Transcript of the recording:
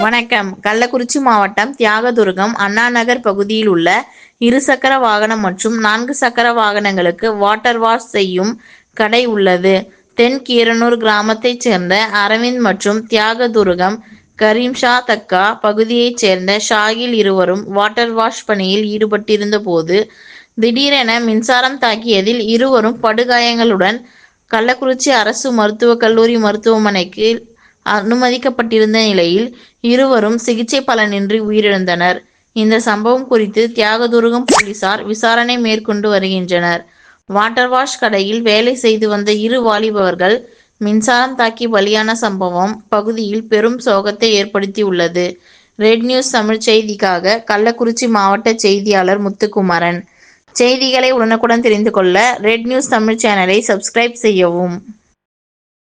வணக்கம். கள்ளக்குறிச்சி மாவட்டம் தியாகதுருகம் அண்ணாநகர் பகுதியில் உள்ள இருசக்கர வாகனம் மற்றும் 4 சக்கர வாகனங்களுக்கு வாட்டர் வாஷ் செய்யும் கடை உள்ளது. தென்கீரனூர் கிராமத்தைச் சேர்ந்த அரவிந்த் மற்றும் தியாகதுருகம் கரீம்ஷா தக்கா பகுதியைச் சேர்ந்த ஷாகில் இருவரும் வாட்டர் வாஷ் பணியில் ஈடுபட்டிருந்த போது திடீரென மின்சாரம் தாக்கியதில் இருவரும் படுகாயங்களுடன் கள்ளக்குறிச்சி அரசு மருத்துவக் கல்லூரி மருத்துவமனைக்கு அனுமதிக்கப்பட்டிருந்த நிலையில் இருவரும் சிகிச்சை பலனின்றி உயிரிழந்தனர். இந்த சம்பவம் குறித்து தியாகதுருகம் போலீசார் விசாரணை மேற்கொண்டு வருகின்றனர். வாட்டர் வாஷ் கடையில் வேலை செய்து வந்த இரு வாலிபர்கள் மின்சாரம் தாக்கி பலியான சம்பவம் பகுதியில் பெரும் சோகத்தை ஏற்படுத்தியுள்ளது. ரெட் நியூஸ் தமிழ் செய்திக்காக கள்ளக்குறிச்சி மாவட்ட செய்தியாளர் முத்துக்குமரன். செய்திகளை உடனுக்குடன் தெரிந்து கொள்ள ரெட் நியூஸ் தமிழ் சேனலை சப்ஸ்கிரைப் செய்யவும்.